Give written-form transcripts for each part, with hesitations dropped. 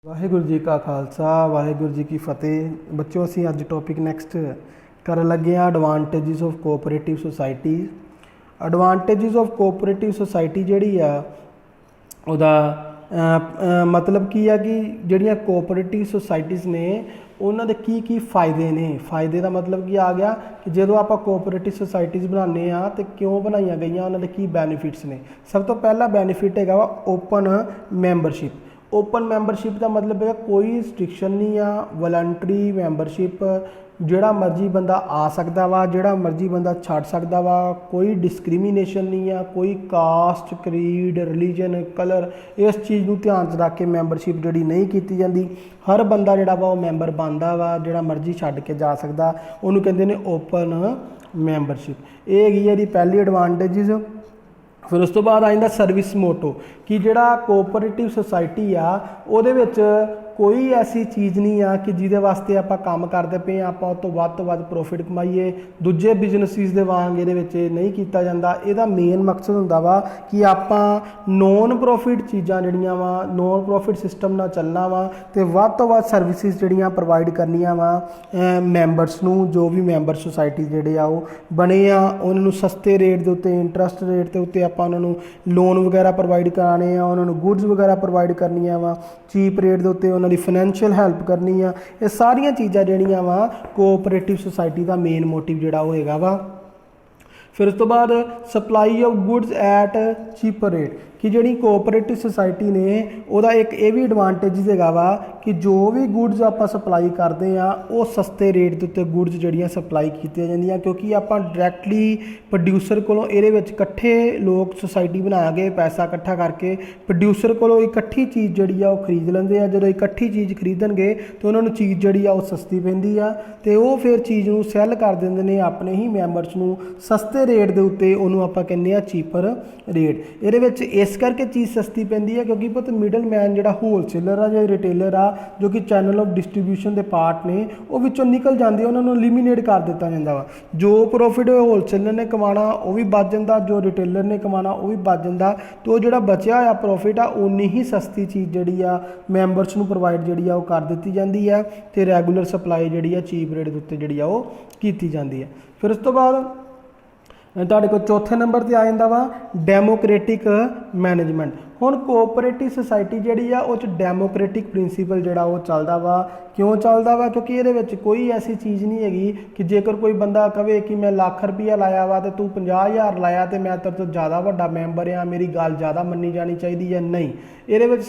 ਵਾਹਿਗੁਰੂ ਜੀ ਕਾ ਖਾਲਸਾ ਵਾਹਿਗੁਰੂ ਜੀ ਕੀ ਫਤਿਹ। ਬੱਚਿਓ ਅਸੀਂ ਅੱਜ ਟੌਪਿਕ ਨੈਕਸਟ ਕਰਨ ਲੱਗੇ ਹਾਂ advantages of cooperative society. Advantages of cooperative society ਜਿਹੜੀ ਆ ਉਹਦਾ ਮਤਲਬ ਕੀ ਆ ਕਿ ਜਿਹੜੀਆਂ ਕੋਆਪਰੇਟਿਵ ਸੁਸਾਇਟੀਜ਼ ਨੇ ਉਹਨਾਂ ਦੇ ਕੀ ਫਾਇਦੇ ਨੇ। ਫਾਇਦੇ ਦਾ ਮਤਲਬ ਕੀ ਆ ਗਿਆ ਕਿ ਜਦੋਂ ਆਪਾਂ ਕੋਆਪਰੇਟਿਵ ਸੁਸਾਇਟੀਜ਼ ਬਣਾਉਂਦੇ ਆ ਤੇ ਕਿਉਂ ਬਣਾਈਆਂ ਗਈਆਂ, ਉਹਨਾਂ ਦੇ ਕੀ ਬੈਨੀਫਿਟਸ ਨੇ। ਸਭ ਤੋਂ ਪਹਿਲਾ ਬੈਨੀਫਿਟ ਹੈਗਾ ਵਾ ਓਪਨ ਮੈਂਬਰਸ਼ਿਪ। ओपन मैंबरशिप का मतलब है कोई रिस्ट्रिक्शन नहीं आ, वॉलंटरी मैंबरशिप, ਜਿਹੜਾ ਮਰਜ਼ੀ ਬੰਦਾ ਆ ਸਕਦਾ ਵਾ, ਜਿਹੜਾ ਮਰਜ਼ੀ ਬੰਦਾ ਛੱਡ ਸਕਦਾ ਵਾ, ਕੋਈ ਡਿਸਕ੍ਰਿਮੀਨੇਸ਼ਨ ਨਹੀਂ ਆ, ਕੋਈ ਕਾਸਟ, ਕਰੀਡ, ਰਿਲੀਜਨ, ਕਲਰ ਇਸ ਚੀਜ਼ ਨੂੰ ਧਿਆਨ 'ਚ ਰੱਖ ਕੇ ਮੈਂਬਰਸ਼ਿਪ ਜਿਹੜੀ ਨਹੀਂ ਕੀਤੀ ਜਾਂਦੀ। ਹਰ ਬੰਦਾ ਜਿਹੜਾ ਵਾ ਉਹ ਮੈਂਬਰ ਬਣਦਾ ਵਾ, ਜਿਹੜਾ ਮਰਜ਼ੀ ਛੱਡ ਕੇ ਜਾ ਸਕਦਾ, ਉਹਨੂੰ ਕਹਿੰਦੇ ਨੇ ਓਪਨ ਮੈਂਬਰਸ਼ਿਪ। ਇਹ ਹੈਗੀ ਇਹਦੀ ਪਹਿਲੀ ਐਡਵਾਂਟੇਜਿਸ। फिर उस तो बाद आ जाता सर्विस मोटो कि जिहड़ा कोआपरेटिव सोसाइटी आ उहदे विच कोई ऐसी चीज़ नहीं आ कि जिहदे वास्ते आपां काम करदे पे आपां उस तों वध प्रॉफिट कमाईए। दूजे बिजनेसिस दे वांग इहदे विच नहीं कीता जांदा। इहदा मेन मकसद हुंदा वा कि आपां नॉन प्रॉफिट चीज़ां जिहड़ियां वा, नॉन प्रॉफिट सिस्टम नाल चलना वा ते वध तों वध सर्विसिस जिहड़ियां प्रोवाइड करनियां वा मैंबरस नूं। जो भी मैंबर सोसाइटी जिहड़े आ ओह बने आ उन्हां नूं सस्ते रेट दे उत्ते, इंटरस्ट रेट दे उत्ते आपां उन्हां नूं लोन वगैरह प्रोवाइड कराने आ, उन्हां नूं गुड्स वगैरह प्रोवाइड करनियां वा, चीप रेट दे उत्ते उन्हां दी फाइनैंशियल हैल्प करनी आ। ये सारियां चीज़ां जिहड़ियां वा कोआपरेटिव सोसाइटी का मेन मोटिव जिहड़ा होएगा वा। फिर उस तो बाद supply of goods at cheaper rate कि जिहड़ी कोआपरेटिव सोसाइटी ने उहदा एक ये भी एडवांटेज हैगा वा कि जो भी गुड्स आपां सप्लाई करते हैं वो सस्ते रेट के उत्ते गुड्स जिहड़ियां सप्लाई कीतियां जांदियां, क्योंकि आपां डायरैक्टली प्रोड्यूसर कोलों इहदे विच इकट्ठे लोग सोसाइटी बनाके पैसा इकट्ठा करके प्रोड्यूसर कोलों इकट्ठी चीज़ जिहड़ी आ वो खरीद लैंदे आ। जदों इकट्ठी चीज़ खरीदणगे तो उन्हां नूं चीज़ जिहड़ी आ वो सस्ती पैंदी आ ते वो फिर चीज़ नूं सैल कर दिंदे ने अपने ही मैंबरस नूं सस्ते रेट के उत्ते, उहनूं आपां कहंदे आ चीपर रेट। इहदे विच इस करके चीज़ सस्ती पैंदी है क्योंकि पुत मिडल मैन जिहड़ा होलसेलर आ या रिटेलर आ जो कि चैनल ऑफ डिस्ट्रीब्यूशन के पार्ट ने वो विचों निकल जाते, उन्होंने एलिमीनेट कर दिता जाता वा। जो प्रॉफिट होलसेलर ने कमाना वो भी बच जाता, जो रिटेलर ने कमाना वो भी बच जाता। तो जिहड़ा बचिया होया प्रॉफिट आ उन्नी ही सस्ती चीज़ जिहड़ी आ मैंबरस नूं प्रोवाइड जिहड़ी आ वो कर दित्ती जाती है ते रैगूलर सप्लाई जिहड़ी आ चीप रेट दे उत्ते जिहड़ी आ वो कीती जाती है। फिर उस तो बाद तुहाडे कोल चौथे नंबर ते आ जांदा वा डेमोक्रेटिक मैनेजमेंट। हुण कोआपरेटिव सोसाइटी जिहड़ी आ उह च डेमोक्रेटिक प्रिंसीपल जिहड़ा वो चलदा वा। क्यों चलदा वा? क्योंकि इहदे विच कोई ऐसी चीज़ नहीं हैगी कि जेकर कोई बंदा कहे कि मैं लाख रुपया लाया वा तो तू 50,000 लाया तो मैं तेरे तो ज़्यादा वड्डा मैंबर आ, मेरी गल ज़्यादा मन्नी जानी चाहिए है। नहीं, इहदे विच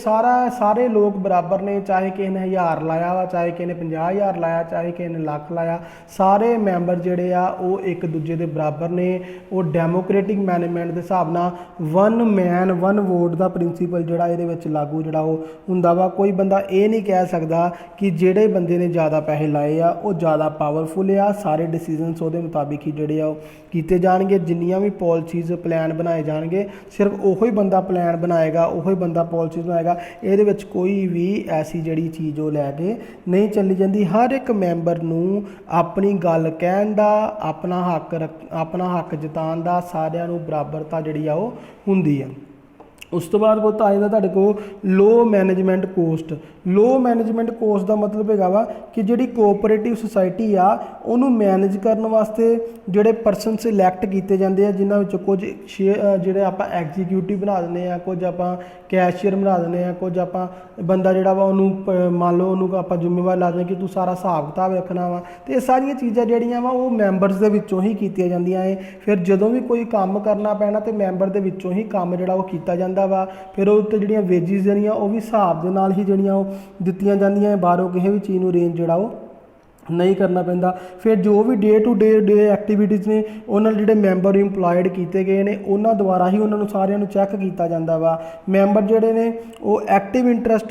सारे लोग बराबर ने, चाहे किसी ने 1000 लाया वा, चाहे किसी ने 50,000 लाया, चाहे किसी ने लाख लाया, सारे मैंबर जिहड़े आ वो एक दूजे के बराबर ने। वो डेमोक्रेटिक मैनेजमेंट के हिसाब नाल वन मैन वन वोट का प्रिंसीपल जिहड़ा इहदे विच लागू जिहड़ा वो हुंदा वा। कोई बंदा ये नहीं कह सकदा कि जिहड़े बंदे ने ज़्यादा पैसे लाए आ वो ज़्यादा पावरफुल आ। सारे डिसीजनस उहदे मुताबिक ही जिहड़े आ कीते जाणगे। जिन्नियां भी पॉलिसीज़ प्लान बनाए जाणगे सिर्फ उही बंदा प्लान बनाएगा, उही बंदा पॉलिसीज़ बनाएगा। इहदे विच कोई भी ऐसी जिहड़ी चीज़ वो लैके नहीं चली जाती। हर एक मैंबर नूं अपनी गल कहण दा, अपना हक जताउण दा सारिआं नूं बराबरता जिहड़ी आ वो हुंदी है। उस तो बाद बहुत आ जाता तुहाडे कोल लो मैनेजमेंट कोस्ट। लो मैनेजमेंट कोस्ट का मतलब हैगा वा कि जिहड़ी कोआपरेटिव सोसाइटी आ उहनूं मैनेज करन वास्ते जिहड़े परसन सिलैक्ट कीते जांदे आ, जिन्हां विचों कुछ जिहड़े आपां एग्जीक्यूटिव बना दिंदे आ, कुछ आपां कैशियर बना दिंदे आ, कुछ आपां बंदा जिहड़ा वा उहनूं मान लो उहनूं आपां जिम्मेवार ला दिंदे कि तूं सारा हिसाब किताब रखना वा। तो ये सारियां चीज़ां जिहड़ियां वा वो मैंबरस दे विचों ही कीतियां जांदियां है। फिर जदों भी कोई काम करना पैना तो मैंबर दे विचों ही काम जिहड़ा वो कीता जांदा वा। फिर उत्ते जिहड़ियां वेजिस जिहड़ियां वो भी हिसाब दे नाल ही जिहड़ियां वो दित्तियां जांदियां, बाहरों किसी भी चीज़ नूं अरेंज जिहड़ा वो नहीं करना पैंदा। फिर जो भी डे टू डे एक्टिविटीज़ ने उन्होंने जिहड़े मैंबर इंपलॉयड किए गए ने उन्होंने द्वारा ही उन्होंने सारिਆਂ ਨੂੰ चैक किया जाता वा। मैंबर जिहड़े ने वो एक्टिव इंटरस्ट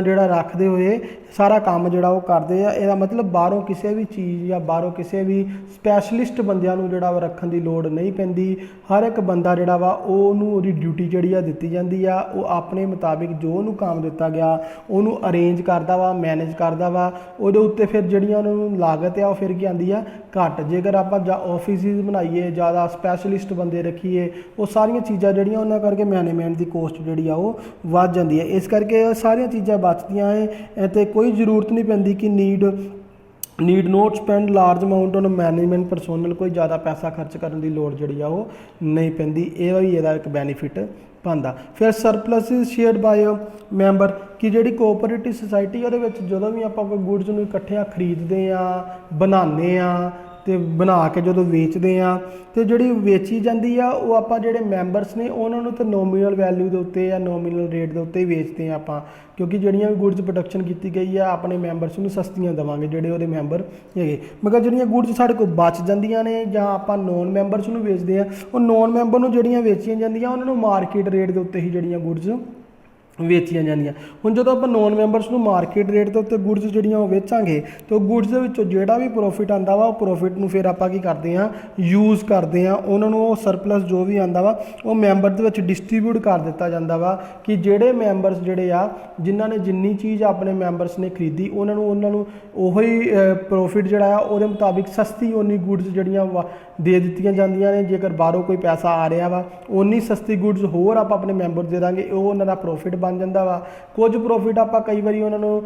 जिहड़ा रखते हुए सारा काम जिहड़ा वो करते हैं। इसदा मतलब बाहरों किसी भी चीज़ या बाहरों किसी भी स्पैशलिस्ट बंदिਆਂ ਨੂੰ ਜਿਹੜਾ रखण की लोड़ नहीं पैंदी। हर एक बंदा जिहड़ा वा ਉਹਨੂੰ ਉਹਦੀ ड्यूटी जिहड़ी आ ਦਿੱਤੀ ਜਾਂਦੀ ਆ, ਉਹ ਆਪਣੇ ਮੁਤਾबिक जो ਉਹਨੂੰ काम ਦਿੱਤਾ ਗਿਆ ਉਹਨੂੰ अरेंज करदा वा, मैनेज करदा वा। ਉਹਦੇ ਉੱਤੇ फिर ਜਿਹੜੀਆਂ ਨੂੰ ਲਾਗਤ ਆ ਉਹ ਫਿਰ ਕੀ ਆਉਂਦੀ ਆ ਘੱਟ। ਜੇਕਰ ਆਪਾਂ ਆਫਿਸਿਸ ਬਣਾਈਏ, ਜ਼ਿਆਦਾ ਸਪੈਸ਼ਲਿਸਟ ਬੰਦੇ ਰੱਖੀਏ, ਉਹ ਸਾਰੀਆਂ ਚੀਜ਼ਾਂ ਜਿਹੜੀਆਂ ਉਹਨਾਂ ਕਰਕੇ ਮੈਨੇਜਮੈਂਟ ਦੀ ਕੋਸਟ ਜਿਹੜੀ ਆ ਉਹ ਵੱਧ ਜਾਂਦੀ ਹੈ। ਇਸ ਕਰਕੇ ਇਹ ਸਾਰੀਆਂ ਚੀਜ਼ਾਂ ਬਚਦੀਆਂ ਹੈ ਅਤੇ ਕੋਈ ਜ਼ਰੂਰਤ ਨਹੀਂ ਪੈਂਦੀ ਕਿ need note spend large amount on management personnel, ਕੋਈ ਜ਼ਿਆਦਾ ਪੈਸਾ ਖਰਚ ਕਰਨ ਦੀ ਲੋੜ ਜਿਹੜੀ ਆ ਉਹ ਨਹੀਂ ਪੈਂਦੀ। ਇਹ ਵੀ ਇਹਦਾ ਇੱਕ ਬੈਨੀਫਿਟ ਬਣਦਾ। ਫਿਰ surplus is shared by member, ਕਿ ਜਿਹੜੀ ਕੋਆਪਰੇਟਿਵ ਸੁਸਾਇਟੀ ਉਹਦੇ ਵਿੱਚ ਜਦੋਂ ਵੀ ਆਪਾਂ ਕੋਈ ਗੁੱਡਸ ਨੂੰ ਇਕੱਠਿਆਂ ਖਰੀਦਦੇ ਆ, ਬਣਾਉਂਦੇ ਆ ਤੇ ਬਣਾ ਕੇ ਜਦੋਂ ਵੇਚਦੇ ਆ ਤੇ ਜਿਹੜੀ ਵੇਚੀ ਜਾਂਦੀ ਆ ਉਹ ਆਪਾਂ ਜਿਹੜੇ ਮੈਂਬਰਸ ਨੇ ਉਹਨਾਂ ਨੂੰ ਤਾਂ ਨੋਮੀਨਲ ਵੈਲਿਊ ਦੇ ਉੱਤੇ ਜਾਂ ਨੋਮੀਨਲ ਰੇਟ ਦੇ ਉੱਤੇ ਹੀ ਵੇਚਦੇ ਆ ਆਪਾਂ, ਕਿਉਂਕਿ ਜਿਹੜੀਆਂ ਵੀ ਗੁੱਡਸ ਪ੍ਰੋਡਕਸ਼ਨ ਕੀਤੀ ਗਈ ਆ ਆਪਣੇ ਮੈਂਬਰਸ ਨੂੰ ਸਸਤੀਆਂ ਦੇਵਾਂਗੇ ਜਿਹੜੇ ਉਹਦੇ ਮੈਂਬਰ ਹੈਗੇ। ਮਗਰ ਜਿਹੜੀਆਂ ਗੁੱਡਸ ਸਾਡੇ ਕੋਲ ਬਚ ਜਾਂਦੀਆਂ ਨੇ ਜਾਂ ਆਪਾਂ ਨੋਨ ਮੈਂਬਰਸ ਨੂੰ ਵੇਚਦੇ ਆ, ਉਹ ਨੋਨ ਮੈਂਬਰ ਨੂੰ ਜਿਹੜੀਆਂ ਵੇਚੀਆਂ ਜਾਂਦੀਆਂ ਉਹਨਾਂ ਨੂੰ ਮਾਰਕੀਟ ਰੇਟ ਦੇ ਉੱਤੇ ਹੀ ਜਿਹੜੀਆਂ ਗੁੱਡਸ ਵੇਚੀਆਂ ਜਾਂਦੀਆਂ। ਹੁਣ ਜਦੋਂ ਆਪਾਂ ਨੋਨ ਮੈਂਬਰਸ ਨੂੰ ਮਾਰਕੀਟ ਰੇਟ ਦੇ ਉੱਤੇ ਗੁੱਡਸ ਜਿਹੜੀਆਂ ਉਹ ਵੇਚਾਂਗੇ ਤਾਂ ਉਹ ਗੁੱਡਸ ਦੇ ਵਿੱਚੋਂ ਜਿਹੜਾ ਵੀ ਪ੍ਰੋਫਿਟ ਆਉਂਦਾ ਵਾ ਉਹ ਪ੍ਰੋਫਿਟ ਨੂੰ ਫਿਰ ਆਪਾਂ ਕੀ ਕਰਦੇ ਹਾਂ, ਯੂਜ਼ ਕਰਦੇ ਹਾਂ। ਉਹਨਾਂ ਨੂੰ ਉਹ ਸਰਪਲਸ ਜੋ ਵੀ ਆਉਂਦਾ ਵਾ ਉਹ ਮੈਂਬਰ ਦੇ ਵਿੱਚ ਡਿਸਟਰੀਬਿਊਟ ਕਰ ਦਿੱਤਾ ਜਾਂਦਾ ਵਾ ਕਿ ਜਿਹੜੇ ਮੈਂਬਰਸ ਜਿਹੜੇ ਆ ਜਿਨ੍ਹਾਂ ਨੇ ਜਿੰਨੀ ਚੀਜ਼ ਆਪਣੇ ਮੈਂਬਰਸ ਨੇ ਖਰੀਦੀ ਉਹਨਾਂ ਨੂੰ ਉਹੀ ਪ੍ਰੋਫਿਟ ਜਿਹੜਾ ਆ ਉਹਦੇ ਮੁਤਾਬਿਕ ਸਸਤੀ ਓਨੀ ਗੁੱਡਸ ਜਿਹੜੀਆਂ ਦੇ ਦਿੱਤੀਆਂ ਜਾਂਦੀਆਂ ਨੇ। ਜੇਕਰ ਬਾਹਰੋਂ ਕੋਈ ਪੈਸਾ ਆ ਰਿਹਾ ਵਾ ਓਨੀ ਸਸਤੀ ਗੁੱਡਸ ਹੋਰ ਆਪਾਂ ਆਪਣੇ ਮੈਂਬਰ ਦੇ ਦਾਂਗੇ, ਉਹ ਉਹਨਾਂ ਦਾ ਪ੍ਰੋਫਿਟ ਬਣ ਜਾਂਦਾ ਵਾ। ਕੁਝ ਪ੍ਰੋਫਿਟ ਆਪਾਂ ਕਈ ਵਾਰੀ ਉਹਨਾਂ ਨੂੰ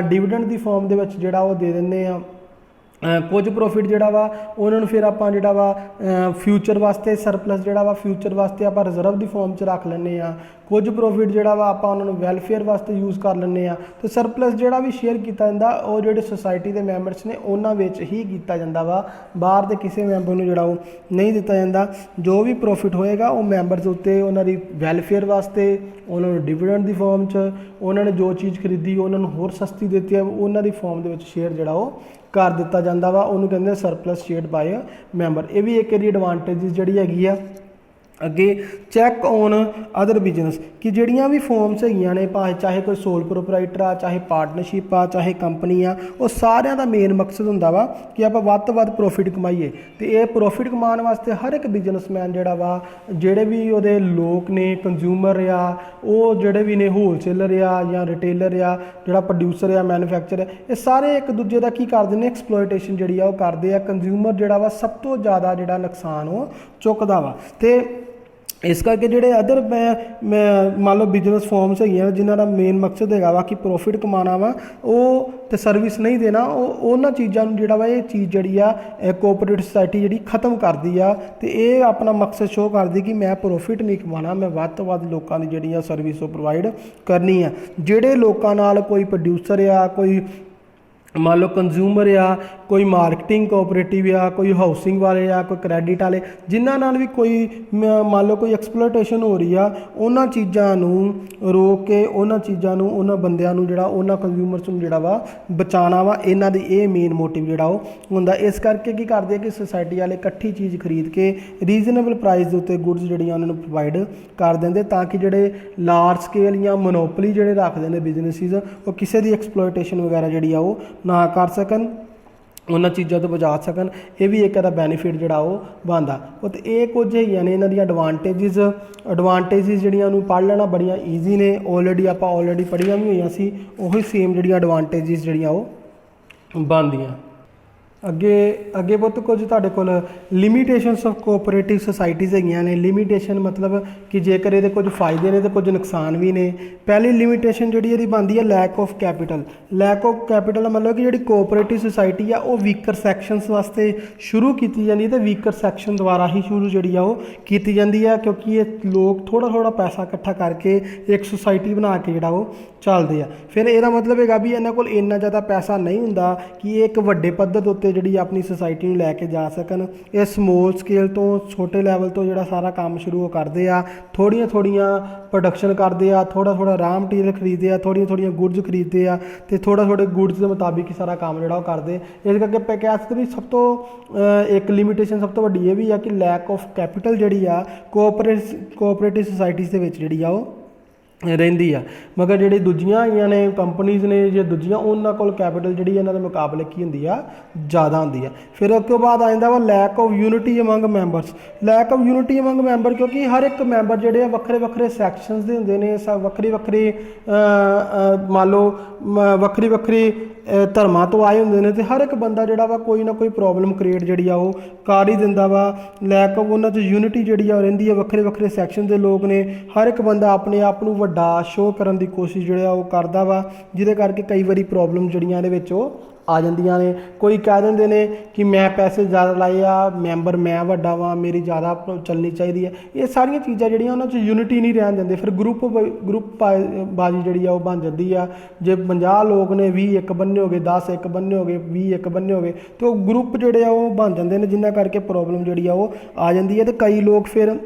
ਡਿਵੀਡੈਂਡ ਦੀ ਫਾਰਮ ਦੇ ਵਿੱਚ ਜਿਹੜਾ ਉਹ ਦੇ ਦਿੰਦੇ ਆ। ਕੁਝ ਪ੍ਰੋਫਿਟ ਜਿਹੜਾ ਵਾ ਉਹਨਾਂ ਨੂੰ ਫਿਰ ਆਪਾਂ ਜਿਹੜਾ ਵਾ ਫਿਊਚਰ ਵਾਸਤੇ ਸਰਪਲਸ ਜਿਹੜਾ ਵਾ ਫਿਊਚਰ ਵਾਸਤੇ ਆਪਾਂ ਰਿਜ਼ਰਵ ਦੀ ਫਾਰਮ 'ਚ ਰੱਖ ਲੈਂਦੇ ਆ। ਕੁਝ ਪ੍ਰੋਫਿਟ ਜਿਹੜਾ ਵਾ ਆਪਾਂ ਉਹਨਾਂ ਨੂੰ ਵੈਲਫੇਅਰ ਵਾਸਤੇ ਯੂਜ਼ ਕਰ ਲੈਂਦੇ ਆ। ਤੇ ਸਰਪਲਸ ਜਿਹੜਾ ਵੀ ਸ਼ੇਅਰ ਕੀਤਾ ਜਾਂਦਾ ਉਹ ਜਿਹੜੇ ਸੁਸਾਇਟੀ ਦੇ ਮੈਂਬਰਸ ਨੇ ਉਹਨਾਂ ਵਿੱਚ ਹੀ ਕੀਤਾ ਜਾਂਦਾ ਵਾ, ਬਾਹਰ ਦੇ ਕਿਸੇ ਮੈਂਬਰ ਨੂੰ ਜਿਹੜਾ ਉਹ ਨਹੀਂ ਦਿੱਤਾ ਜਾਂਦਾ। ਜੋ ਵੀ ਪ੍ਰੋਫਿਟ ਹੋਏਗਾ ਉਹ ਮੈਂਬਰਸ ਉੱਤੇ ਉਹਨਾਂ ਦੀ ਵੈਲਫੇਅਰ ਵਾਸਤੇ, ਉਹਨਾਂ ਨੂੰ ਡਿਵੀਡੈਂਡ ਦੀ ਫਾਰਮ 'ਚ, ਉਹਨਾਂ ਨੇ ਜੋ ਚੀਜ਼ ਖਰੀਦੀ ਉਹਨਾਂ ਨੂੰ ਹੋਰ ਸਸਤੀ ਦਿੱਤੀ ਹੈ ਉਹਨਾਂ ਦੀ ਫਾਰਮ ਦੇ ਵਿੱਚ ਸ਼ੇਅਰ ਜਿਹੜਾ ਉਹ ਕਰ ਦਿੱਤਾ ਜਾਂਦਾ ਵਾ। ਉਹਨੂੰ ਕਹਿੰਦੇ ਸਰਪਲਸ ਸ਼ੇਅਰਡ ਬਾਏ ਮੈਂਬਰ। ਇਹ ਵੀ ਇੱਕ ਇਹਦੀ ਐਡਵਾਂਟੇਜ ਜਿਹੜੀ ਹੈਗੀ ਆ। ਅੱਗੇ ਚੈੱਕ ਔਨ ਅਦਰ ਬਿਜ਼ਨਸ, ਕਿ ਜਿਹੜੀਆਂ ਵੀ ਫੋਰਮਸ ਹੈਗੀਆਂ ਨੇ ਚਾਹੇ ਕੋਈ ਸੋਲ ਪ੍ਰੋਪਰਾਈਟਰ ਆ, ਚਾਹੇ ਪਾਰਟਨਰਸ਼ਿਪ ਆ, ਚਾਹੇ ਕੰਪਨੀ ਆ, ਉਹ ਸਾਰਿਆਂ ਦਾ ਮੇਨ ਮਕਸਦ ਹੁੰਦਾ ਵਾ ਕਿ ਆਪਾਂ ਵੱਧ ਤੋਂ ਵੱਧ ਪ੍ਰੋਫਿਟ ਕਮਾਈਏ। ਤੇ ਇਹ ਪ੍ਰੋਫਿਟ ਕਮਾਉਣ ਵਾਸਤੇ ਹਰ ਇੱਕ ਬਿਜ਼ਨਸਮੈਨ ਜਿਹੜਾ ਵਾ, ਜਿਹੜੇ ਵੀ ਉਹਦੇ ਲੋਕ ਨੇ, ਕੰਜ਼ਿਊਮਰ ਆ, ਉਹ ਜਿਹੜੇ ਵੀ ਨੇ ਹੋਲਸੇਲਰ ਆ ਜਾਂ ਰਿਟੇਲਰ ਆ, ਜਿਹੜਾ ਪ੍ਰੋਡਿਊਸਰ ਆ, ਮੈਨੂਫੈਕਚਰ, ਇਹ ਸਾਰੇ ਇੱਕ ਦੂਜੇ ਦਾ ਕੀ ਕਰਦੇ ਨੇ, ਐਕਸਪਲੋਇਟੇਸ਼ਨ ਜਿਹੜੀ ਆ ਉਹ ਕਰਦੇ ਆ। ਕੰਜ਼ਿਊਮਰ ਜਿਹੜਾ ਵਾ ਸਭ ਤੋਂ ਜ਼ਿਆਦਾ ਜਿਹੜਾ ਨੁਕਸਾਨ ਉਹ ਚੁੱਕਦਾ ਵਾ। ਤੇ ਇਸ ਕਰਕੇ ਜਿਹੜੇ ਅਦਰ ਮੰਨ ਲਓ ਬਿਜ਼ਨਸ ਫਾਰਮਸ ਹੈਗੀਆਂ ਜਿਨ੍ਹਾਂ ਦਾ ਮੇਨ ਮਕਸਦ ਹੈਗਾ ਵਾ ਕਿ ਪ੍ਰੋਫਿਟ ਕਮਾਉਣਾ ਵਾ, ਉਹ ਤੇ ਸਰਵਿਸ ਨਹੀਂ ਦੇਣਾ, ਉਹਨਾਂ ਚੀਜ਼ਾਂ ਨੂੰ ਜਿਹੜਾ ਵਾ ਇਹ ਚੀਜ਼ ਜਿਹੜੀ ਆ ਕੋਆਪਰੇਟਿਵ ਸੁਸਾਇਟੀ ਜਿਹੜੀ ਖਤਮ ਕਰਦੀ ਆ। ਤੇ ਇਹ ਆਪਣਾ ਮਕਸਦ ਸ਼ੋਅ ਕਰਦੀ ਕਿ ਮੈਂ ਪ੍ਰੋਫਿਟ ਨਹੀਂ ਕਮਾਉਣਾ, ਮੈਂ ਵੱਧ ਤੋਂ ਵੱਧ ਲੋਕਾਂ ਦੀ ਜਿਹੜੀ ਆ ਸਰਵਿਸ ਉਹ ਪ੍ਰੋਵਾਈਡ ਕਰਨੀ ਆ। ਜਿਹੜੇ ਲੋਕਾਂ ਨਾਲ ਕੋਈ ਪ੍ਰੋਡਿਊਸਰ ਆ, ਕੋਈ ਮੰਨ ਲਓ ਕੰਜ਼ਿਊਮਰ ਆ, ਕੋਈ ਮਾਰਕੀਟਿੰਗ ਕੋਆਪਰੇਟਿਵ ਆ, ਕੋਈ ਹਾਊਸਿੰਗ ਵਾਲੇ ਆ, ਕੋਈ ਕ੍ਰੈਡਿਟ ਵਾਲੇ, ਜਿਨ੍ਹਾਂ ਨਾਲ ਵੀ ਕੋਈ ਮੰਨ ਲਓ ਕੋਈ ਐਕਸਪਲੋਇਟੇਸ਼ਨ ਹੋ ਰਹੀ ਆ, ਉਹਨਾਂ ਚੀਜ਼ਾਂ ਨੂੰ ਰੋਕ ਕੇ ਉਹਨਾਂ ਚੀਜ਼ਾਂ ਨੂੰ ਉਹਨਾਂ ਬੰਦਿਆਂ ਨੂੰ ਜਿਹੜਾ ਉਹਨਾਂ ਕੰਜ਼ਿਊਮਰਸ ਨੂੰ ਜਿਹੜਾ ਵਾ ਬਚਾਉਣਾ ਵਾ। ਇਹਨਾਂ ਦੀ ਇਹ ਮੇਨ ਮੋਟਿਵ ਜਿਹੜਾ ਉਹ ਹੁੰਦਾ। ਇਸ ਕਰਕੇ ਕੀ ਕਰਦੇ ਆ ਕਿ ਸੁਸਾਇਟੀ ਵਾਲੇ ਇਕੱਠੀ ਚੀਜ਼ ਖਰੀਦ ਕੇ ਰੀਜ਼ਨੇਬਲ ਪ੍ਰਾਈਸ ਦੇ ਉੱਤੇ ਗੁੱਡਸ ਜਿਹੜੀਆਂ ਉਹਨਾਂ ਨੂੰ ਪ੍ਰੋਵਾਈਡ ਕਰ ਦਿੰਦੇ, ਤਾਂ ਕਿ ਜਿਹੜੇ ਲਾਰਜ ਸਕੇਲ ਜਾਂ ਮੋਨੋਪਲੀ ਜਿਹੜੇ ਰੱਖਦੇ ਨੇ ਬਿਜ਼ਨਸਿਸ, ਉਹ ਕਿਸੇ ਦੀ ਐਕਸਪਲੋਇਟੇਸ਼ਨ ਵਗੈਰਾ ਜਿਹੜੀ ਆ ਉਹ ਨਾ ਕਰ ਸਕਣ, ਉਹਨਾਂ ਚੀਜ਼ਾਂ ਤੋਂ ਬਚਾ ਸਕਣ। ਇਹ ਵੀ ਇੱਕ ਇਹਦਾ ਬੈਨੀਫਿਟ ਜਿਹੜਾ ਉਹ ਬਣਦਾ। ਉਹ ਤੇ ਇਹ ਕੁਝ ਹੈਗੀਆਂ ਨੇ ਇਹਨਾਂ ਦੀਆਂ ਐਡਵਾਂਟੇਜਿਸ ਜਿਹੜੀਆਂ ਉਹਨੂੰ ਪੜ੍ਹ ਲੈਣਾ ਬੜੀਆਂ ਈਜ਼ੀ ਨੇ। ਆਪਾਂ ਪੜ੍ਹੀਆਂ ਵੀ ਹੋਈਆਂ ਸੀ, ਉਹੀ ਸੇਮ ਜਿਹੜੀਆਂ ਐਡਵਾਂਟੇਜਿਸ ਜਿਹੜੀਆਂ ਉਹ ਬਣਦੀਆਂ। ਅੱਗੇ ਬਹੁਤ ਕੁਝ ਤੁਹਾਡੇ ਕੋਲ ਲਿਮੀਟੇਸ਼ਨਸ ਆਫ ਕੋਆਪਰੇਟਿਵ ਸੁਸਾਇਟੀਜ਼ ਹੈਗੀਆਂ ਨੇ। ਲਿਮੀਟੇਸ਼ਨ ਮਤਲਬ ਕਿ ਜੇਕਰ ਇਹਦੇ ਕੁਝ ਫਾਇਦੇ ਨੇ ਤੇ ਕੁਝ ਨੁਕਸਾਨ ਵੀ ਨੇ। ਪਹਿਲੀ ਲਿਮੀਟੇਸ਼ਨ ਜਿਹੜੀ ਇਹਦੀ ਬਣਦੀ ਹੈ lack of capital. Lack of capital ਮਤਲਬ ਕਿ ਜਿਹੜੀ ਕੋਆਪਰੇਟਿਵ ਸੁਸਾਇਟੀ ਆ ਉਹ ਵੀਕਰ ਸੈਕਸ਼ਨਸ ਵਾਸਤੇ ਸ਼ੁਰੂ ਕੀਤੀ ਜਾਂਦੀ ਹੈ ਤੇ ਵੀਕਰ ਸੈਕਸ਼ਨ ਦੁਆਰਾ ਹੀ ਸ਼ੁਰੂ ਜਿਹੜੀ ਆ ਉਹ ਕੀਤੀ ਜਾਂਦੀ ਹੈ, ਕਿਉਂਕਿ ਇਹ ਲੋਕ ਥੋੜ੍ਹਾ ਪੈਸਾ ਇਕੱਠਾ ਕਰਕੇ ਇੱਕ ਸੁਸਾਇਟੀ ਬਣਾ ਕੇ ਜਿਹੜਾ ਉਹ ਚੱਲਦੇ ਆ। ਫਿਰ ਇਹਦਾ ਮਤਲਬ ਹੈਗਾ ਵੀ ਇਹਨਾਂ ਕੋਲ ਇੰਨਾ ਜ਼ਿਆਦਾ ਪੈਸਾ ਨਹੀਂ ਹੁੰਦਾ ਕਿ ਇਹ ਇੱਕ ਵੱਡੇ ਪੱਧਰ ਉੱਤੇ ਜਿਹੜੀ ਆਪਣੀ ਸੁਸਾਇਟੀ ਨੂੰ ਲੈ ਕੇ ਜਾ ਸਕਣ। ਇਹ ਸਮੋਲ ਸਕੇਲ ਤੋਂ, ਛੋਟੇ ਲੈਵਲ ਤੋਂ ਜਿਹੜਾ ਸਾਰਾ ਕੰਮ ਸ਼ੁਰੂ ਕਰਦੇ ਆ। ਥੋੜ੍ਹੀਆਂ ਪ੍ਰੋਡਕਸ਼ਨ ਕਰਦੇ ਆ, ਥੋੜ੍ਹਾ ਰਾਅ ਮਟੀਰੀਅਲ ਖਰੀਦਦੇ ਆ, ਥੋੜ੍ਹੀਆਂ ਗੁੱਡਸ ਖਰੀਦਦੇ ਆ ਤੇ ਥੋੜ੍ਹੇ ਗੁੱਡਸ ਦੇ ਮੁਤਾਬਿਕ ਹੀ ਸਾਰਾ ਕੰਮ ਜਿਹੜਾ ਉਹ ਕਰਦੇ। ਇਸ ਕਰਕੇ ਆਪਾਂ ਕਹਿ ਸਕਦੇ ਵੀ ਸਭ ਤੋਂ ਇੱਕ ਲਿਮੀਟੇਸ਼ਨ ਸਭ ਤੋਂ ਵੱਡੀ ਇਹ ਵੀ ਆ ਕਿ ਲੈਕ ਆਫ ਕੈਪੀਟਲ ਜਿਹੜੀ ਆ ਕੋਆਪਰੇਟਿਵ ਸੁਸਾਇਟੀਜ਼ ਦੇ ਵਿੱਚ ਜਿਹੜੀ ਆ ਉਹ ਰਹਿੰਦੀ ਆ। ਮਗਰ ਜਿਹੜੀ ਦੂਜੀਆਂ ਹੈਗੀਆਂ ਨੇ ਕੰਪਨੀਜ਼ ਨੇ ਜੇ ਦੂਜੀਆਂ, ਉਹਨਾਂ ਕੋਲ ਕੈਪੀਟਲ ਜਿਹੜੀ ਇਹਨਾਂ ਦੇ ਮੁਕਾਬਲੇ ਕੀ ਹੁੰਦੀ ਆ, ਜ਼ਿਆਦਾ ਹੁੰਦੀ ਆ। ਫਿਰ ਉਸ ਤੋਂ ਬਾਅਦ ਆ ਜਾਂਦਾ ਵਾ lack of unity among members. Lack of unity among member, ਕਿਉਂਕਿ ਹਰ ਇੱਕ ਮੈਂਬਰ ਜਿਹੜੇ ਆ ਵੱਖਰੇ ਸੈਕਸ਼ਨਸ ਦੇ ਹੁੰਦੇ ਨੇ, ਵੱਖਰੀ ਮੰਨ ਲਓ ਵੱਖਰੀ ਧਰਮਾਂ ਤੋਂ ਆਏ ਹੁੰਦੇ ਨੇ ਤੇ ਹਰ ਇੱਕ ਬੰਦਾ ਜਿਹੜਾ ਵਾ ਕੋਈ ਨਾ ਕੋਈ ਪ੍ਰੋਬਲਮ ਕ੍ਰੀਏਟ ਜਿਹੜੀ ਆ ਉਹ ਕਰ ਹੀ ਦਿੰਦਾ ਵਾ। ਲੈਕ ਆਫ ਉਹਨਾਂ 'ਚ ਯੂਨਿਟੀ ਜਿਹੜੀ ਆ ਉਹ ਰਹਿੰਦੀ ਹੈ, ਵੱਖਰੇ ਵੱਖਰੇ ਸੈਕਸ਼ਨ ਦੇ ਲੋਕ ਨੇ, ਹਰ ਇੱਕ ਬੰਦਾ ਆਪਣੇ ਆਪ ਨੂੰ ਵੱਡਾ ਸ਼ੋਅ ਕਰਨ ਦੀ ਕੋਸ਼ਿਸ਼ ਜਿਹੜਾ ਉਹ ਕਰਦਾ ਵਾ, ਜਿਹਦੇ ਕਰਕੇ ਕਈ ਵਾਰੀ ਪ੍ਰੋਬਲਮ ਜਿਹੜੀਆਂ ਇਹਦੇ ਵਿੱਚ ਉਹ ਆ ਜਾਂਦੀਆਂ ਨੇ। ਕੋਈ ਕਹਿ ਦਿੰਦੇ ਨੇ ਕਿ ਮੈਂ ਪੈਸੇ ਜ਼ਿਆਦਾ ਲਾਏ ਆ, ਮੈਂਬਰ ਮੈਂ ਵੱਡਾ ਵਾਂ, ਮੇਰੀ ਜ਼ਿਆਦਾ ਚੱਲਣੀ ਚਾਹੀਦੀ ਹੈ। ਇਹ ਸਾਰੀਆਂ ਚੀਜ਼ਾਂ ਜਿਹੜੀਆਂ ਉਹਨਾਂ 'ਚ ਯੂਨਿਟੀ ਨਹੀਂ ਰਹਿਣ ਦਿੰਦੇ, ਫਿਰ ਗਰੁੱਪ ਬਾਜੀ ਜਿਹੜੀ ਆ ਉਹ ਬਣ ਜਾਂਦੀ ਆ। ਜੇ 50 ਲੋਕ ਨੇ 20 ਇੱਕ ਬੰਨੇ ਹੋ ਗਏ, 10 ਇੱਕ ਬੰਨੇ ਹੋ ਗਏ, 20 ਇੱਕ ਬੰਨੇ ਹੋ ਗਏ, ਤੇ ਉਹ ਗਰੁੱਪ ਜਿਹੜੇ ਆ ਉਹ ਬਣ ਜਾਂਦੇ ਨੇ, ਜਿਨ੍ਹਾਂ ਕਰਕੇ ਪ੍ਰੋਬਲਮ ਜਿਹੜੀ ਆ ਉਹ ਆ ਜਾਂਦੀ ਹੈ। ਤੇ ਕਈ ਲੋਕ ਫਿਰ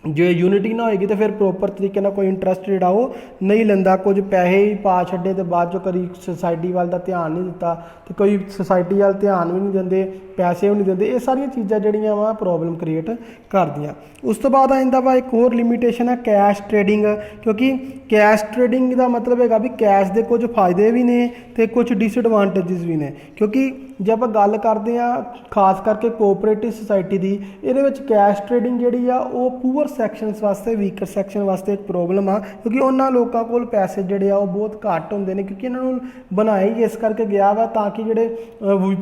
ਜੇ ਯੂਨਿਟੀ ਨਾ ਹੋਏਗੀ ਤਾਂ ਫਿਰ ਪ੍ਰੋਪਰ ਤਰੀਕੇ ਨਾਲ ਕੋਈ ਇੰਟਰਸਟ ਜਿਹੜਾ ਉਹ ਨਹੀਂ ਲੈਂਦਾ, ਕੁਝ ਪੈਸੇ ਹੀ ਪਾ ਛੱਡੇ ਤੇ ਬਾਅਦ 'ਚੋਂ ਕਦੀ ਸੁਸਾਇਟੀ ਵੱਲ ਦਾ ਧਿਆਨ ਨਹੀਂ ਦਿੱਤਾ, ਤੇ ਕੋਈ ਸੁਸਾਇਟੀ ਵੱਲ ਧਿਆਨ ਵੀ ਨਹੀਂ ਦਿੰਦੇ, ਪੈਸੇ ਵੀ ਨਹੀਂ ਦਿੰਦੇ। ਇਹ ਸਾਰੀਆਂ ਚੀਜ਼ਾਂ ਜਿਹੜੀਆਂ ਵਾ ਪ੍ਰੋਬਲਮ ਕ੍ਰੀਏਟ ਕਰਦੀਆਂ। ਉਸ ਤੋਂ ਬਾਅਦ ਆ ਜਾਂਦਾ ਵਾ ਇੱਕ ਹੋਰ ਲਿਮੀਟੇਸ਼ਨ ਹੈ ਕੈਸ਼ ਟ੍ਰੇਡਿੰਗ, ਕਿਉਂਕਿ ਕੈਸ਼ ਟ੍ਰੇਡਿੰਗ ਦਾ ਮਤਲਬ ਹੈਗਾ ਵੀ ਕੈਸ਼ ਦੇ ਕੁਝ ਫਾਇਦੇ ਵੀ ਨੇ ਤੇ ਕੁਝ ਡਿਸਐਡਵਾਂਟੇਜਸ ਵੀ ਨੇ। ਕਿਉਂਕਿ ਜੇ ਆਪਾਂ ਗੱਲ ਕਰਦੇ ਹਾਂ ਖਾਸ ਕਰਕੇ ਕੋਆਪਰੇਟਿਵ ਸੁਸਾਇਟੀ ਦੀ, ਇਹਦੇ ਵਿੱਚ ਕੈਸ਼ ਟ੍ਰੇਡਿੰਗ ਜਿਹੜੀ ਆ ਉਹ ਪੂਅਰ ਸੈਕਸ਼ਨਸ ਵਾਸਤੇ, ਵੀਕਰ ਸੈਕਸ਼ਨ ਵਾਸਤੇ ਇੱਕ ਪ੍ਰੋਬਲਮ ਆ, ਕਿਉਂਕਿ ਉਹਨਾਂ ਲੋਕਾਂ ਕੋਲ ਪੈਸੇ ਜਿਹੜੇ ਆ ਉਹ ਬਹੁਤ ਘੱਟ ਹੁੰਦੇ ਨੇ, ਕਿਉਂਕਿ ਇਹਨਾਂ ਨੂੰ ਬਣਾਇਆ ਹੀ ਇਸ ਕਰਕੇ ਗਿਆ ਵਾ ਤਾਂ ਕਿ ਜਿਹੜੇ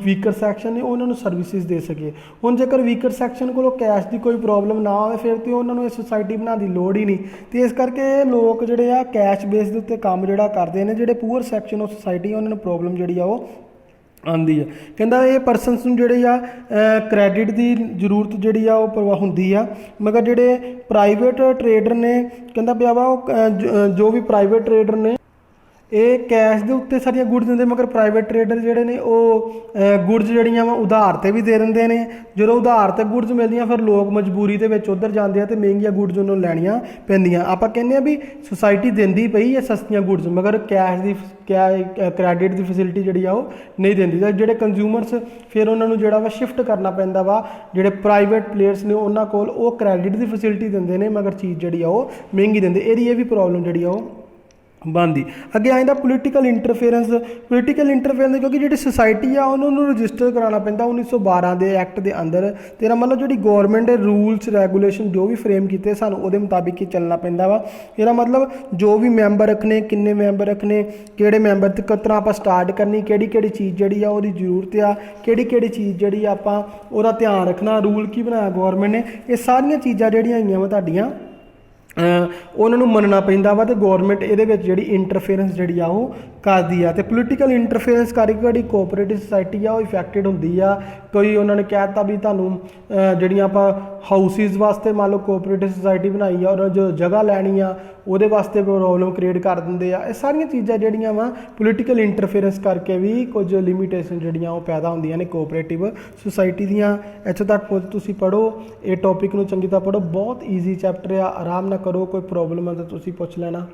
ਵੀਕਰ ਸੈਕਸ਼ਨ ਨੇ ਉਹਨਾਂ ਨੂੰ ਸਰਵਿਸਿਜ਼ ਦੇ ਸਕੇ। ਹੁਣ ਜੇਕਰ ਵੀਕਰ ਸੈਕਸ਼ਨ ਕੋਲੋਂ ਕੈਸ਼ ਦੀ ਕੋਈ ਪ੍ਰੋਬਲਮ ਨਾ ਹੋਵੇ ਫਿਰ ਤਾਂ ਉਹਨਾਂ ਨੂੰ ਇਹ ਸੁਸਾਇਟੀ ਬਣਾਉਣ ਦੀ ਲੋੜ ਹੀ ਨਹੀਂ। ਤੇ ਇਸ ਕਰਕੇ ਲੋਕ ਜਿਹੜੇ ਆ ਕੈਸ਼ ਬੇਸ ਦੇ ਉੱਤੇ ਕੰਮ ਜਿਹੜਾ ਕਰਦੇ ਨੇ, ਜਿਹੜੇ ਪੂਅਰ ਸੈਕਸ਼ਨ ਆਫ ਸੁਸਾਇਟੀ ਉਹਨਾਂ ਨੂੰ ਪ੍ਰੋਬਲਮ ਜਿਹੜੀ ਆ ਉਹ ਆਉਂਦੀ ਹੈ। ਕਹਿੰਦਾ ਇਹ ਪਰਸਨਸ ਨੂੰ ਜਿਹੜੀ ਆ ਕ੍ਰੈਡਿਟ ਦੀ ਜ਼ਰੂਰਤ ਜਿਹੜੀ ਆ ਉਹ ਹੁੰਦੀ ਆ, ਮਗਰ ਜਿਹੜੇ ਪ੍ਰਾਈਵੇਟ ਟਰੇਡਰ ਨੇ ਕਹਿੰਦਾ ਪਿਆ ਵਾ ਉਹ ਜੋ ਵੀ ਪ੍ਰਾਈਵੇਟ ਟਰੇਡਰ ਨੇ ਇਹ ਕੈਸ਼ ਦੇ ਉੱਤੇ ਸਾਰੀਆਂ ਗੁੱਡਸ ਦਿੰਦੇ, ਮਗਰ ਪ੍ਰਾਈਵੇਟ ਟਰੇਡਰ ਜਿਹੜੇ ਨੇ ਉਹ ਗੁੱਡਸ ਜਿਹੜੀਆਂ ਵਾ ਉਧਾਰ 'ਤੇ ਵੀ ਦੇ ਦਿੰਦੇ ਨੇ। ਜਦੋਂ ਉਧਾਰ 'ਤੇ ਗੁੱਡਸ ਮਿਲਦੀਆਂ ਫਿਰ ਲੋਕ ਮਜਬੂਰੀ ਦੇ ਵਿੱਚ ਉੱਧਰ ਜਾਂਦੇ ਆ ਤੇ ਮਹਿੰਗੀਆਂ ਗੁੱਡਸ ਉਹਨਾਂ ਨੂੰ ਲੈਣੀਆਂ ਪੈਂਦੀਆਂ। ਆਪਾਂ ਕਹਿੰਦੇ ਆ ਵੀ ਸੁਸਾਇਟੀ ਦਿੰਦੀ ਪਈ ਹੈ ਸਸਤੀਆਂ ਗੁੱਡਸ, ਮਗਰ ਕੈਸ਼ ਦੀ ਕ੍ਰੈਡਿਟ ਦੀ ਫੈਸਿਲਿਟੀ ਜਿਹੜੀ ਆ ਉਹ ਨਹੀਂ ਦਿੰਦੀ। ਤਾਂ ਜਿਹੜੇ ਕੰਜ਼ਿਊਮਰਸ ਫਿਰ ਉਹਨਾਂ ਨੂੰ ਜਿਹੜਾ ਵਾ ਸ਼ਿਫਟ ਕਰਨਾ ਪੈਂਦਾ ਵਾ, ਜਿਹੜੇ ਪ੍ਰਾਈਵੇਟ ਪਲੇਅਰਸ ਨੇ ਉਹਨਾਂ ਕੋਲ ਉਹ ਕ੍ਰੈਡਿਟ ਦੀ ਫੈਸਿਲਿਟੀ ਦਿੰਦੇ ਨੇ, ਮਗਰ ਚੀਜ਼ ਜਿਹੜੀ ਆ ਉਹ ਮਹਿੰਗੀ ਦਿੰਦੇ। ਇਹਦੀ ਇਹ ਵੀ ਪ੍ਰੋਬਲਮ ਜਿਹੜੀ ਆ ਉਹ ਬਣਦੀ। ਅੱਗੇ ਆ ਜਾਂਦਾ ਪੋਲੀਟੀਕਲ ਇੰਟਰਫੇਰੈਂਸ। ਪੋਲੀਟੀਕਲ ਇੰਟਰਫੇਰੈਂਸ ਕਿਉਂਕਿ ਜਿਹੜੀ ਸੁਸਾਇਟੀ ਆ ਉਹਨਾਂ ਨੂੰ ਰਜਿਸਟਰ ਕਰਾਉਣਾ ਪੈਂਦਾ 1912 ਦੇ ਐਕਟ ਦੇ ਅੰਦਰ। ਤੇਰਾ ਮਤਲਬ ਜਿਹੜੀ ਗੌਰਮੈਂਟ ਦੇ ਰੂਲਸ ਰੈਗੂਲੇਸ਼ਨ ਜੋ ਵੀ ਫਰੇਮ ਕੀਤੇ ਸਾਨੂੰ ਉਹਦੇ ਮੁਤਾਬਿਕ ਹੀ ਚੱਲਣਾ ਪੈਂਦਾ ਵਾ। ਇਹਦਾ ਮਤਲਬ ਜੋ ਵੀ ਮੈਂਬਰ ਰੱਖਣੇ, ਕਿੰਨੇ ਮੈਂਬਰ ਰੱਖਣੇ, ਕਿਹੜੇ ਮੈਂਬਰ ਤੇ ਕਿਸ ਤਰ੍ਹਾਂ ਆਪਾਂ ਸਟਾਰਟ ਕਰਨੀ, ਕਿਹੜੀ ਕਿਹੜੀ ਚੀਜ਼ ਜਿਹੜੀ ਆ ਉਹਦੀ ਜ਼ਰੂਰਤ ਆ, ਕਿਹੜੀ ਕਿਹੜੀ ਚੀਜ਼ ਜਿਹੜੀ ਆ ਆਪਾਂ ਉਹਦਾ ਧਿਆਨ ਰੱਖਣਾ, ਰੂਲ ਕੀ ਬਣਾਇਆ ਗੌਰਮੈਂਟ ਨੇ, ਇਹ ਸਾਰੀਆਂ ਚੀਜ਼ਾਂ ਜਿਹੜੀਆਂ ਹੈਗੀਆਂ ਵਾ ਤੁਹਾਡੀਆਂ ਉਹਨਾਂ ਨੂੰ ਮੰਨਣਾ ਪੈਂਦਾ ਵਾ। ਤੇ ਗੌਰਮੈਂਟ ਇਹਦੇ ਵਿੱਚ ਜਿਹੜੀ ਇੰਟਰਫੇਰੈਂਸ ਜਿਹੜੀ ਆ ਉਹ ਕਰਦੀ ਆ। ਤੇ ਪੋਲੀਟੀਕਲ ਇੰਟਰਫੇਰੈਂਸ ਕਰਕੇ ਜਿਹੜੀ ਕੋਆਪਰੇਟਿਵ ਸੁਸਾਇਟੀ ਆ ਉਹ ਇਫੈਕਟਡ ਹੁੰਦੀ ਆ। ਕੋਈ ਉਹਨਾਂ ਨੇ ਕਹਿ ਦਿੱਤਾ ਵੀ ਤੁਹਾਨੂੰ ਜਿਹੜੀਆਂ ਆਪਾਂ ਹਾਊਸਿਸ ਵਾਸਤੇ ਮੰਨ ਲਓ ਕੋਆਪਰੇਟਿਵ ਸੁਸਾਇਟੀ ਬਣਾਈ ਆ, ਉਹਨਾਂ ਜੋ ਜਗ੍ਹਾ ਲੈਣੀ ਆ ਉਹਦੇ ਵਾਸਤੇ ਪ੍ਰੋਬਲਮ ਕ੍ਰੀਏਟ ਕਰ ਦਿੰਦੇ ਆ। ਇਹ ਸਾਰੀਆਂ ਚੀਜ਼ਾਂ ਜਿਹੜੀਆਂ ਵਾ ਪੋਲੀਟੀਕਲ ਇੰਟਰਫੇਰੈਂਸ ਕਰਕੇ ਵੀ ਕੁਝ ਲਿਮੀਟੇਸ਼ਨ ਜਿਹੜੀਆਂ ਉਹ ਪੈਦਾ ਹੁੰਦੀਆਂ ਨੇ ਕੋਆਪਰੇਟਿਵ ਸੁਸਾਇਟੀ ਦੀਆਂ। ਇੱਥੋਂ ਤੱਕ ਤੁਸੀਂ ਪੜ੍ਹੋ, ਇਹ ਟੌਪਿਕ ਨੂੰ ਚੰਗੀ ਤਰ੍ਹਾਂ ਪੜ੍ਹੋ, ਬਹੁਤ ਈਜ਼ੀ ਚੈਪਟਰ ਆ, ਆਰਾਮ ਨਾਲ ਕਰੋ। ਕੋਈ ਪ੍ਰੋਬਲਮ ਹੈ ਤਾਂ ਤੁਸੀਂ ਪੁੱਛ ਲੈਣਾ।